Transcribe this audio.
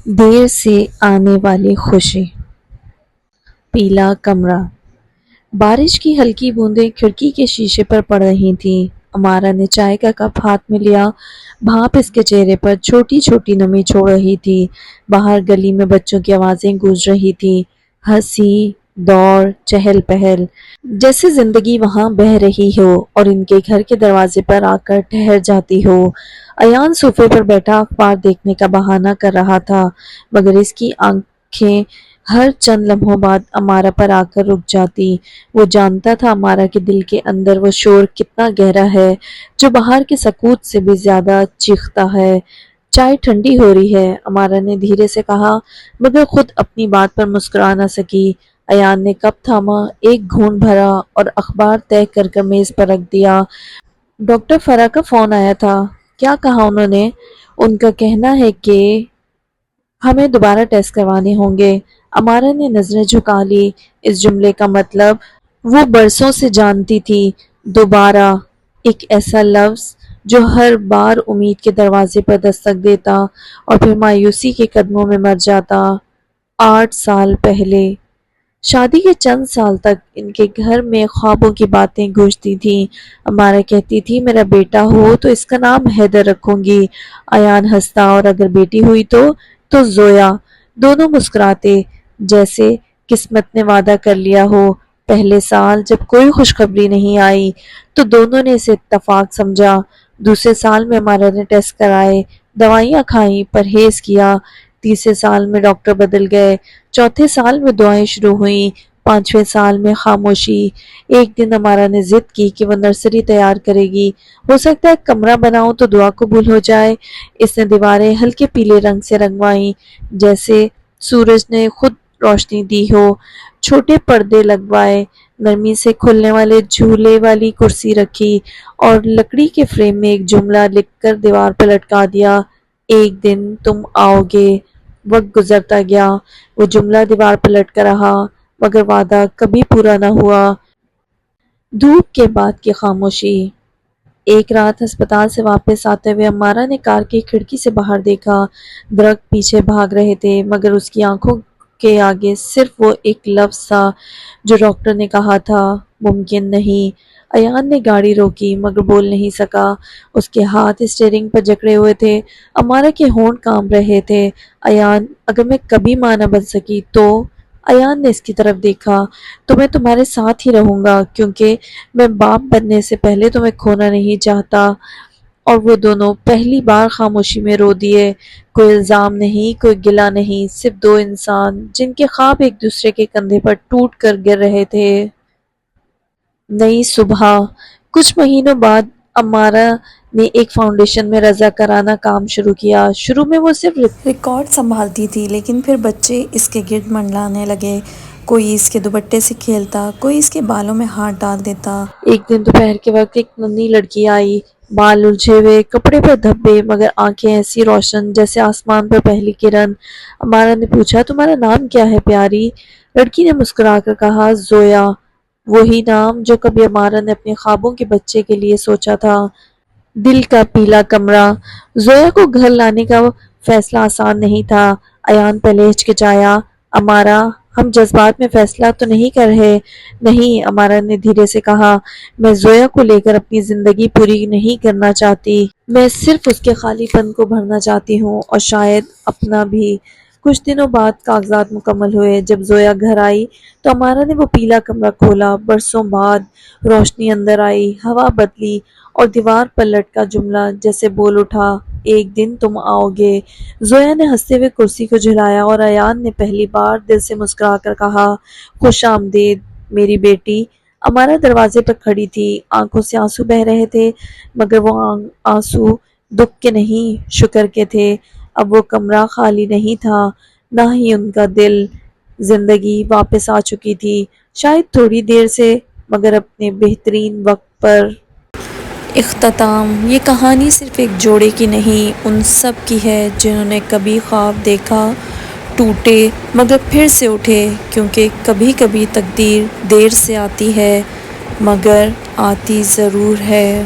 دیر سے آنے والی خوشی۔ پیلا کمرہ۔ بارش کی ہلکی بوندیں کھڑکی کے شیشے پر پڑ رہی تھیں۔ امارا نے چائے کا کپ ہاتھ میں لیا۔ بھاپ اس کے چہرے پر چھوٹی چھوٹی نمی چھوڑ رہی تھی۔ باہر گلی میں بچوں کی آوازیں گونج رہی تھیں، ہنسی، دوڑ، چہل پہل، جیسے زندگی وہاں بہہ رہی ہو اور ان کے گھر کے دروازے پر آ کر ٹھہر جاتی ہو۔ ایان صوفے پر بیٹھا اخبار دیکھنے کا بہانہ کر رہا تھا، مگر اس کی آنکھیں ہر چند لمحوں بعد امارا پر آ کر رک جاتی۔ وہ جانتا تھا امارا کے دل کے اندر وہ شور کتنا گہرا ہے جو باہر کے سکوت سے بھی زیادہ چیختا ہے۔ چائے ٹھنڈی ہو رہی ہے، امارا نے دھیرے سے کہا، مگر خود اپنی بات پر مسکرا نہ سکی۔ ایان نے کپ تھاما، ایک گھونٹ بھرا اور اخبار طے کر کر میز پر رکھ دیا۔ ڈاکٹر فرا کا فون آیا تھا۔ کیا کہا انہوں نے؟ ان کا کہنا ہے کہ ہمیں دوبارہ ٹیسٹ کروانے ہوں گے۔ امارا نے نظریں جھکا لی۔ اس جملے کا مطلب وہ برسوں سے جانتی تھی۔ دوبارہ، ایک ایسا لفظ جو ہر بار امید کے دروازے پر دستک دیتا اور پھر مایوسی کے قدموں میں مر جاتا۔ 8 سال پہلے شادی کے چند سال تک ان کے گھر میں خوابوں کی باتیں گونجتی تھیں۔ امارا کہتی تھی میرا بیٹا ہو تو اس کا نام حیدر رکھوں گی۔ ایان ہنستا، اور اگر بیٹی ہوئی تو زویا۔ دونوں مسکراتے، جیسے قسمت نے وعدہ کر لیا ہو۔ پہلے سال جب کوئی خوشخبری نہیں آئی تو دونوں نے اسے اتفاق سمجھا۔ دوسرے سال میں امارا نے ٹیسٹ کرائے، دوائیاں کھائیں، پرہیز کیا۔ تیسرے سال میں ڈاکٹر بدل گئے، چوتھے سال میں دعائیں شروع ہوئیں، پانچویں سال میں خاموشی۔ ایک دن امارا نے ضد کی کہ وہ نرسری تیار کرے گی، ہو سکتا ہے کمرہ بناؤں تو دعا قبول ہو جائے۔ اس نے دیواریں ہلکے پیلے رنگ سے رنگوائیں، جیسے سورج نے خود روشنی دی ہو۔ چھوٹے پردے لگوائے، نرمی سے کھلنے والے جھولے والی کرسی رکھی اور لکڑی کے فریم میں ایک جملہ لکھ کر دیوار پر لٹکا دیا، ایک دن تم آؤ گے۔ وقت گزرتا گیا، وہ جملہ دیوار پر لٹکا رہا، مگر وعدہ کبھی پورا نہ ہوا۔ دھوپ کے بعد کی خاموشی۔ ایک رات ہسپتال سے واپس آتے ہوئے امارا نے کار کی کھڑکی سے باہر دیکھا۔ درخت پیچھے بھاگ رہے تھے، مگر اس کی آنکھوں کے آگے صرف وہ ایک لفظ تھا جو ڈاکٹر نے کہا تھا، ممکن نہیں۔ ایان نے گاڑی روکی، مگر بول نہیں سکا۔ اس کے ہاتھ اسٹیئرنگ پر جکڑے ہوئے تھے، امارا کے ہونٹ کانپ رہے تھے۔ ایان، اگر میں کبھی ماں نہ بن سکی تو؟ ایان نے اس کی طرف دیکھا، تو میں تمہارے ساتھ ہی رہوں گا، کیونکہ میں باپ بننے سے پہلے تمہیں کھونا نہیں چاہتا۔ اور وہ دونوں پہلی بار خاموشی میں رو دیے۔ کوئی الزام نہیں، کوئی گلہ نہیں، صرف دو انسان جن کے خواب ایک دوسرے کے کندھے پر ٹوٹ کر گر رہے تھے۔ نئی صبح۔ کچھ مہینوں بعد امارا نے ایک فاؤنڈیشن میں رضاکارانہ کام شروع کیا۔ شروع میں وہ صرف ریکارڈ سنبھالتی تھی، لیکن پھر بچے اس کے گرد منڈلانے لگے۔ کوئی اس کے دوپٹے سے کھیلتا، کوئی اس کے بالوں میں ہاتھ ڈال دیتا۔ ایک دن دوپہر کے وقت ایک ننھی لڑکی آئی، بال الجھے ہوئے، کپڑے پر دھبے، مگر آنکھیں ایسی روشن جیسے آسمان پر پہلی کرن۔ امارا نے پوچھا، تمہارا نام کیا ہے پیاری؟ لڑکی نے مسکرا کر کہا، زویا۔ وہی نام جو کبھی امارا نے اپنے خوابوں کے بچے کے لیے سوچا تھا۔ دل کا پیلا کمرہ۔ زویا کو گھر لانے کا فیصلہ آسان نہیں تھا۔ ایان پہلے ہچکچایا، امارا، ہم جذبات میں فیصلہ تو نہیں کر رہے؟ نہیں، امارا نے دھیرے سے کہا، میں زویا کو لے کر اپنی زندگی پوری نہیں کرنا چاہتی۔ میں صرف اس کے خالی پن کو بھرنا چاہتی ہوں، اور شاید اپنا بھی۔ کچھ دنوں بعد کاغذات مکمل ہوئے۔ جب زویا گھر آئی تو امارا نے وہ پیلا کمرہ کھولا۔ برسوں بعد روشنی اندر آئی، ہوا بدلی، اور دیوار پر لٹکا جملہ جیسے بول اٹھا، ایک دن تم آؤ گے۔ زویا نے ہنستے ہوئے کرسی کو جھلایا، اور ایان نے پہلی بار دل سے مسکرا کر کہا، خوش آمدید میری بیٹی۔ امارا دروازے پر کھڑی تھی، آنکھوں سے آنسو بہہ رہے تھے، مگر وہ آنسو دکھ کے نہیں، شکر کے تھے۔ اب وہ کمرہ خالی نہیں تھا، نہ ہی ان کا دل۔ زندگی واپس آ چکی تھی، شاید تھوڑی دیر سے، مگر اپنے بہترین وقت پر۔ اختتام۔ یہ کہانی صرف ایک جوڑے کی نہیں، ان سب کی ہے جنہوں نے کبھی خواب دیکھا، ٹوٹے، مگر پھر سے اٹھے، کیونکہ کبھی کبھی تقدیر دیر سے آتی ہے، مگر آتی ضرور ہے۔